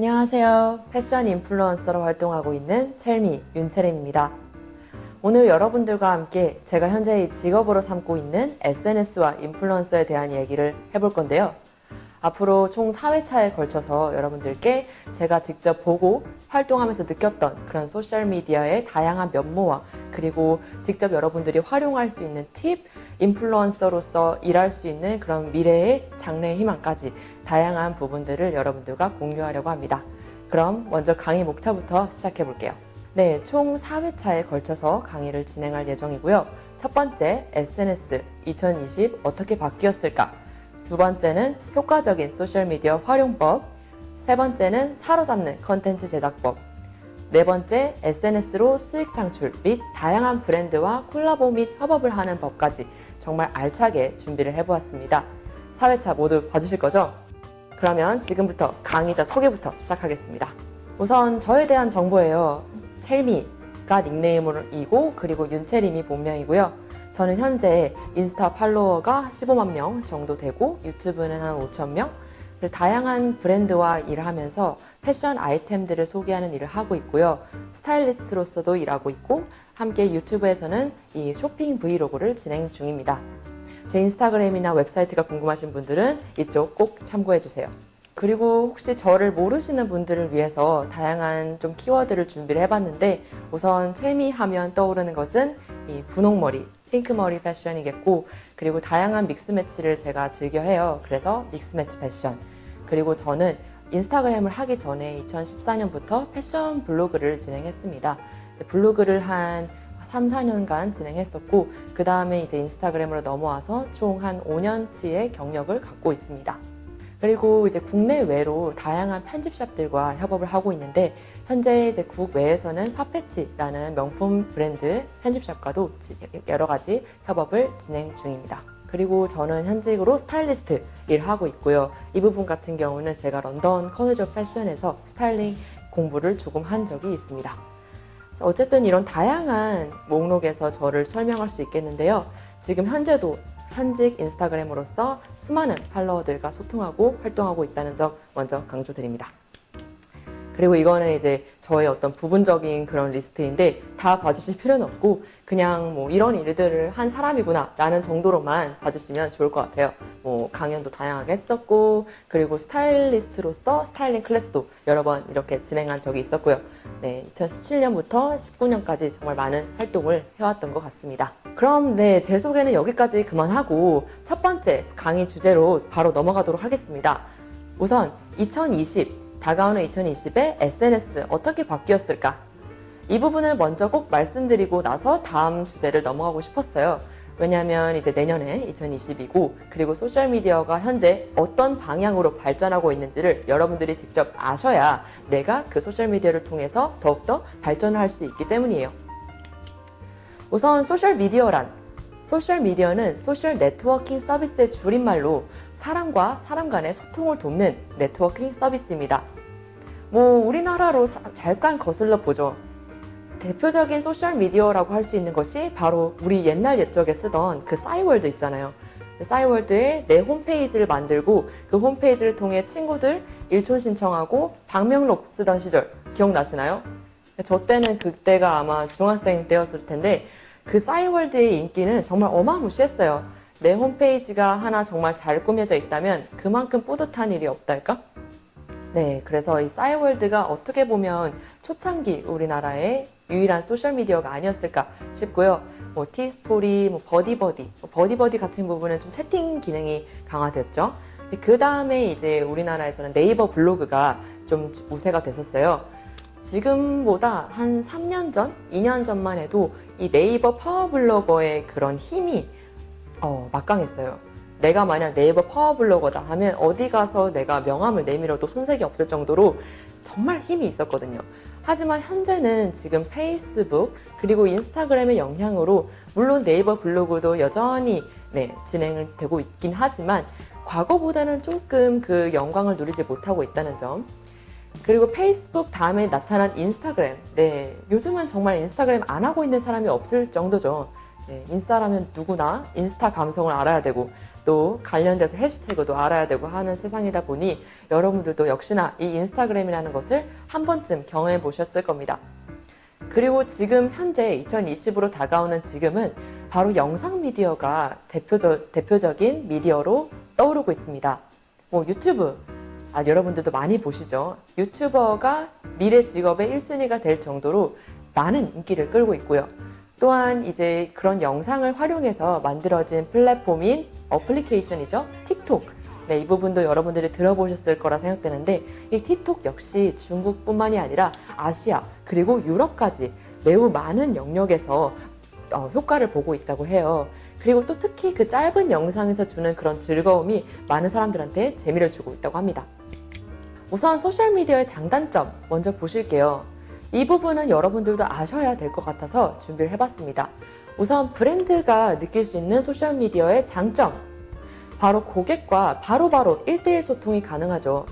안녕하세요. 패션 인플루언서로 활동하고 있는 첼미 윤채림입니다. 오늘 여러분들과 함께 제가 현재 직업으로 삼고 있는 SNS와 인플루언서에 대한 이야기를 해볼 건데요. 앞으로 총 4회차에 걸쳐서 여러분들께 제가 직접 보고 활동하면서 느꼈던 그런 소셜미디어의 다양한 면모와 그리고 직접 여러분들이 활용할 수 있는 팁, 인플루언서로서 일할 수 있는 그런 미래의 장래의 희망까지 다양한 부분들을 여러분들과 공유하려고 합니다. 그럼 먼저 강의 목차부터 시작해 볼게요. 네, 총 4회차에 걸쳐서 강의를 진행할 예정이고요. 첫 번째, SNS 2020 어떻게 바뀌었을까? 두 번째는 효과적인 소셜미디어 활용법, 세 번째는 사로잡는 컨텐츠 제작법, 네 번째 SNS로 수익 창출 및 다양한 브랜드와 콜라보 및 협업을 하는 법까지 정말 알차게 준비를 해보았습니다. 4회차 모두 봐주실 거죠? 그러면 지금부터 강의자 소개부터 시작하겠습니다. 우선 저에 대한 정보예요. 첼미가 닉네임이고 그리고 윤채림이 본명이고요. 저는 현재 인스타 팔로워가 15만 명 정도 되고 유튜브는 한 5천 명, 다양한 브랜드와 일을 하면서 패션 아이템들을 소개하는 일을 하고 있고요. 스타일리스트로서도 일하고 있고 함께 유튜브에서는 이 쇼핑 브이로그를 진행 중입니다. 제 인스타그램이나 웹사이트가 궁금하신 분들은 이쪽 꼭 참고해주세요. 그리고 혹시 저를 모르시는 분들을 위해서 다양한 좀 키워드를 준비를 해봤는데 우선 첼미 하면 떠오르는 것은 이 분홍머리, 핑크머리 패션이겠고 그리고 다양한 믹스매치를 제가 즐겨 해요. 그래서 믹스매치 패션. 그리고 저는 인스타그램을 하기 전에 2014년부터 패션 블로그를 진행했습니다. 블로그를 한 3, 4년간 진행했었고 그 다음에 이제 인스타그램으로 넘어와서 총 한 5년치의 경력을 갖고 있습니다. 그리고 이제 국내외로 다양한 편집샵들과 협업을 하고 있는데 현재 이제 국외에서는 파페치라는 명품 브랜드 편집샵과도 여러 가지 협업을 진행 중입니다. 그리고 저는 현직으로 스타일리스트 일을 하고 있고요. 이 부분 같은 경우는 제가 런던 college of fashion에서 스타일링 공부를 조금 한 적이 있습니다. 어쨌든 이런 다양한 목록에서 저를 설명할 수 있겠는데요. 지금 현재도 현직 인스타그램으로서 수많은 팔로워들과 소통하고 활동하고 있다는 점 먼저 강조드립니다. 그리고 이거는 이제 저의 어떤 부분적인 그런 리스트인데 다 봐주실 필요는 없고 그냥 뭐 이런 일들을 한 사람이구나 라는 정도로만 봐주시면 좋을 것 같아요. 뭐 강연도 다양하게 했었고 그리고 스타일리스트로서 스타일링 클래스도 여러 번 이렇게 진행한 적이 있었고요. 네, 2017년부터 19년까지 정말 많은 활동을 해왔던 것 같습니다. 그럼 네, 제 소개는 여기까지 그만하고 첫 번째 강의 주제로 바로 넘어가도록 하겠습니다. 우선 2020 다가오는 2020의 SNS 어떻게 바뀌었을까? 이 부분을 먼저 꼭 말씀드리고 나서 다음 주제를 넘어가고 싶었어요. 왜냐하면 이제 내년에 2020이고 그리고 소셜미디어가 현재 어떤 방향으로 발전하고 있는지를 여러분들이 직접 아셔야 내가 그 소셜미디어를 통해서 더욱더 발전을 할 수 있기 때문이에요. 우선 소셜미디어는 소셜 네트워킹 서비스의 줄임말로 사람과 사람 간의 소통을 돕는 네트워킹 서비스입니다. 뭐 우리나라로 잠깐 거슬러 보죠. 대표적인 소셜미디어라고 할 수 있는 것이 바로 우리 옛날 옛적에 쓰던 그 싸이월드 있잖아요. 싸이월드에 내 홈페이지를 만들고 그 홈페이지를 통해 친구들 일촌 신청하고 방명록 쓰던 시절 기억나시나요? 저 때는 그때가 아마 중학생 때였을 텐데 그 싸이월드의 인기는 정말 어마무시했어요. 내 홈페이지가 하나 정말 잘 꾸며져 있다면 그만큼 뿌듯한 일이 없달까? 네, 그래서 이 싸이월드가 어떻게 보면 초창기 우리나라의 유일한 소셜미디어가 아니었을까 싶고요. 뭐 티스토리, 뭐 버디버디 같은 부분은 좀 채팅 기능이 강화됐죠. 그 다음에 이제 우리나라에서는 네이버 블로그가 좀 우세가 됐었어요. 지금보다 한 3년 전, 2년 전만 해도 이 네이버 파워블로거의 그런 힘이 막강했어요. 내가 만약 네이버 파워블로거다 하면 어디 가서 내가 명함을 내밀어도 손색이 없을 정도로 정말 힘이 있었거든요. 하지만 현재는 지금 페이스북 그리고 인스타그램의 영향으로 물론 네이버 블로그도 여전히 진행을 되고 있긴 하지만 과거보다는 조금 그 영광을 누리지 못하고 있다는 점. 그리고 페이스북 다음에 나타난 인스타그램. 네, 요즘은 정말 인스타그램 안 하고 있는 사람이 없을 정도죠. 네, 인싸라면 누구나 인스타 감성을 알아야 되고 또 관련돼서 해시태그도 알아야 되고 하는 세상이다 보니 여러분들도 역시나 이 인스타그램이라는 것을 한 번쯤 경험해 보셨을 겁니다. 그리고 지금 현재 2020으로 다가오는 지금은 바로 영상 미디어가 대표적인 미디어로 떠오르고 있습니다. 뭐 유튜브, 여러분들도 많이 보시죠. 유튜버가 미래 직업의 1순위가 될 정도로 많은 인기를 끌고 있고요. 또한 이제 그런 영상을 활용해서 만들어진 플랫폼인 어플리케이션이죠. 틱톡. 네, 이 부분도 여러분들이 들어보셨을 거라 생각되는데 이 틱톡 역시 중국뿐만이 아니라 아시아 그리고 유럽까지 매우 많은 영역에서 효과를 보고 있다고 해요. 그리고 또 특히 그 짧은 영상에서 주는 그런 즐거움이 많은 사람들한테 재미를 주고 있다고 합니다. 우선 소셜미디어의 장단점 먼저 보실게요. 이 부분은 여러분들도 아셔야 될 것 같아서 준비를 해봤습니다. 우선 브랜드가 느낄 수 있는 소셜미디어의 장점, 바로 고객과 바로바로 1대1 소통이 가능하죠.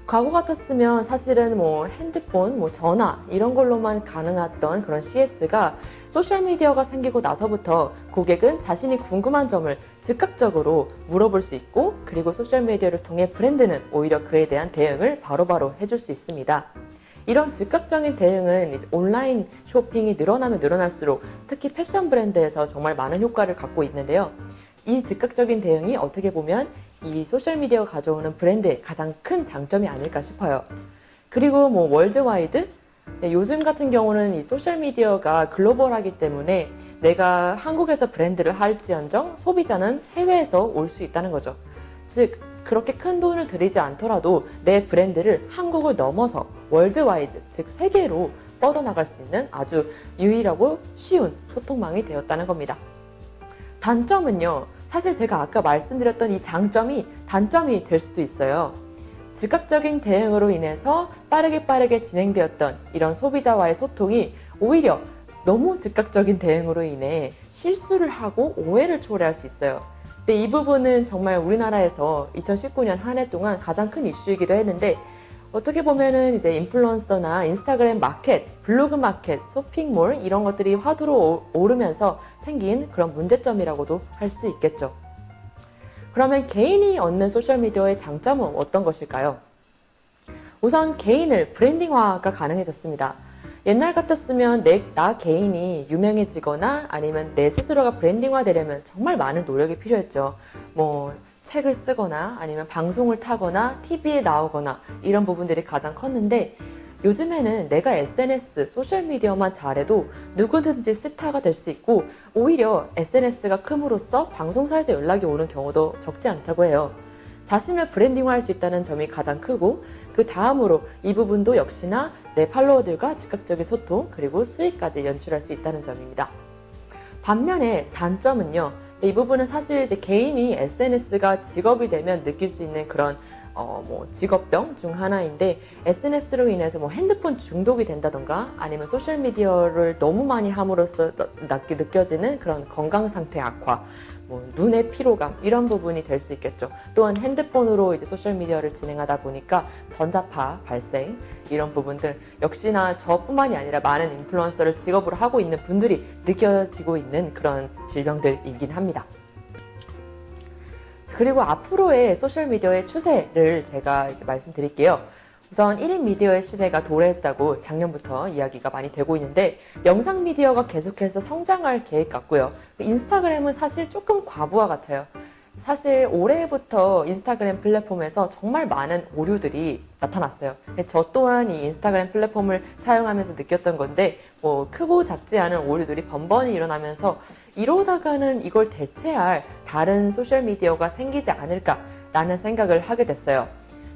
과거 같았으면 사실은 뭐 핸드폰, 뭐 전화 이런 걸로만 가능했던 그런 CS가 소셜미디어가 생기고 나서부터 고객은 자신이 궁금한 점을 즉각적으로 물어볼 수 있고 그리고 소셜미디어를 통해 브랜드는 오히려 그에 대한 대응을 바로바로 해줄 수 있습니다. 이런 즉각적인 대응은 이제 온라인 쇼핑이 늘어나면 늘어날수록 특히 패션 브랜드에서 정말 많은 효과를 갖고 있는데요. 이 즉각적인 대응이 어떻게 보면 이 소셜미디어가 가져오는 브랜드의 가장 큰 장점이 아닐까 싶어요. 그리고 뭐 월드와이드? 네, 요즘 같은 경우는 이 소셜미디어가 글로벌하기 때문에 내가 한국에서 브랜드를 할지언정 소비자는 해외에서 올 수 있다는 거죠. 즉 그렇게 큰 돈을 들이지 않더라도 내 브랜드를 한국을 넘어서 월드와이드, 즉 세계로 뻗어나갈 수 있는 아주 유일하고 쉬운 소통망이 되었다는 겁니다. 단점은요, 사실 제가 아까 말씀드렸던 이 장점이 단점이 될 수도 있어요. 즉각적인 대응으로 인해서 빠르게 진행되었던 이런 소비자와의 소통이 오히려 너무 즉각적인 대응으로 인해 실수를 하고 오해를 초래할 수 있어요. 근데 이 부분은 정말 우리나라에서 2019년 한 해 동안 가장 큰 이슈이기도 했는데 어떻게 보면은 이제 인플루언서나 인스타그램 마켓, 블로그 마켓, 쇼핑몰 이런 것들이 화두로 오르면서 생긴 그런 문제점이라고도 할 수 있겠죠. 그러면 개인이 얻는 소셜미디어의 장점은 어떤 것일까요? 우선 개인을 브랜딩화가 가능해졌습니다. 옛날 같았으면 나 개인이 유명해지거나 아니면 내 스스로가 브랜딩화 되려면 정말 많은 노력이 필요했죠. 뭐 책을 쓰거나 아니면 방송을 타거나 TV에 나오거나 이런 부분들이 가장 컸는데 요즘에는 내가 SNS, 소셜미디어만 잘해도 누구든지 스타가 될 수 있고 오히려 SNS가 큼으로써 방송사에서 연락이 오는 경우도 적지 않다고 해요. 자신을 브랜딩화할 수 있다는 점이 가장 크고 그 다음으로 이 부분도 역시나 내 팔로워들과 즉각적인 소통 그리고 수익까지 연출할 수 있다는 점입니다. 반면에 단점은요. 이 부분은 사실 이제 개인이 SNS가 직업이 되면 느낄 수 있는 그런 직업병 중 하나인데 SNS로 인해서 뭐 핸드폰 중독이 된다던가 아니면 소셜미디어를 너무 많이 함으로써 느껴지는 그런 건강 상태 악화, 뭐 눈의 피로감 이런 부분이 될 수 있겠죠. 또한 핸드폰으로 이제 소셜미디어를 진행하다 보니까 전자파 발생 이런 부분들 역시나 저뿐만이 아니라 많은 인플루언서를 직업으로 하고 있는 분들이 느껴지고 있는 그런 질병들이긴 합니다. 그리고 앞으로의 소셜미디어의 추세를 제가 이제 말씀드릴게요. 우선 1인 미디어의 시대가 도래했다고 작년부터 이야기가 많이 되고 있는데 영상 미디어가 계속해서 성장할 계획 같고요. 인스타그램은 사실 조금 과부하 같아요. 사실 올해부터 인스타그램 플랫폼에서 정말 많은 오류들이 나타났어요. 저 또한 이 인스타그램 플랫폼을 사용하면서 느꼈던 건데 뭐 크고 작지 않은 오류들이 번번이 일어나면서 이러다가는 이걸 대체할 다른 소셜미디어가 생기지 않을까라는 생각을 하게 됐어요.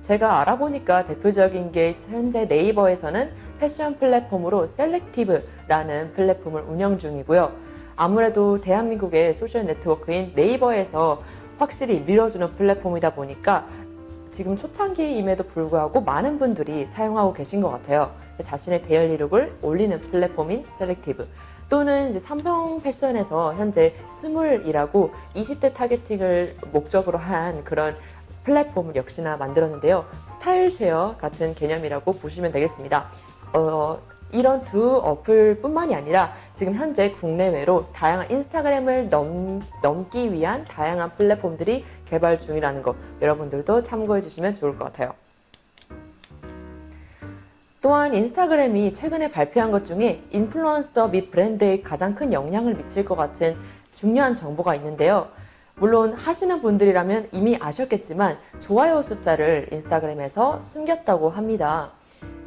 제가 알아보니까 대표적인 게 현재 네이버에서는 패션 플랫폼으로 셀렉티브라는 플랫폼을 운영 중이고요. 아무래도 대한민국의 소셜 네트워크인 네이버에서 확실히 밀어주는 플랫폼이다 보니까 지금 초창기임에도 불구하고 많은 분들이 사용하고 계신 것 같아요. 자신의 데일리룩을 올리는 플랫폼인 셀렉티브 또는 이제 삼성 패션에서 현재 스물이라고 20대 타겟팅을 목적으로 한 그런 플랫폼을 역시나 만들었는데요. 스타일 쉐어 같은 개념이라고 보시면 되겠습니다. 이런 두 어플뿐만이 아니라 지금 현재 국내외로 다양한 인스타그램을 넘기 위한 다양한 플랫폼들이 개발 중이라는 거 여러분들도 참고해 주시면 좋을 것 같아요. 또한 인스타그램이 최근에 발표한 것 중에 인플루언서 및 브랜드에 가장 큰 영향을 미칠 것 같은 중요한 정보가 있는데요. 물론 하시는 분들이라면 이미 아셨겠지만 좋아요 숫자를 인스타그램에서 숨겼다고 합니다.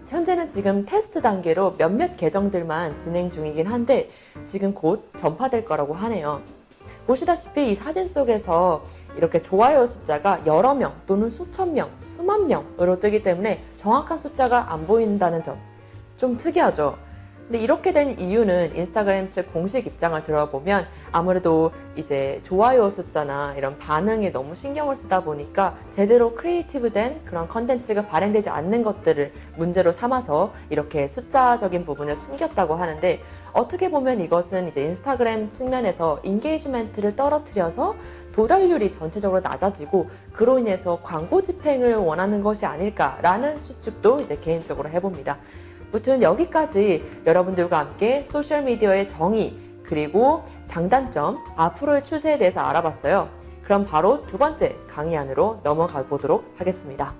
현재는 지금 테스트 단계로 몇몇 계정들만 진행 중이긴 한데 지금 곧 전파될 거라고 하네요. 보시다시피 이 사진 속에서 이렇게 좋아요 숫자가 여러 명 또는 수천 명, 수만 명으로 뜨기 때문에 정확한 숫자가 안 보인다는 점 좀 특이하죠. 근데 이렇게 된 이유는 인스타그램 측 공식 입장을 들어보면 아무래도 이제 좋아요 숫자나 이런 반응에 너무 신경을 쓰다 보니까 제대로 크리에이티브된 그런 컨텐츠가 발행되지 않는 것들을 문제로 삼아서 이렇게 숫자적인 부분을 숨겼다고 하는데 어떻게 보면 이것은 이제 인스타그램 측면에서 인게이지먼트를 떨어뜨려서 도달률이 전체적으로 낮아지고 그로 인해서 광고 집행을 원하는 것이 아닐까라는 추측도 이제 개인적으로 해봅니다. 무튼 여기까지 여러분들과 함께 소셜미디어의 정의 그리고 장단점, 앞으로의 추세에 대해서 알아봤어요. 그럼 바로 두 번째 강의 안으로 넘어가 보도록 하겠습니다.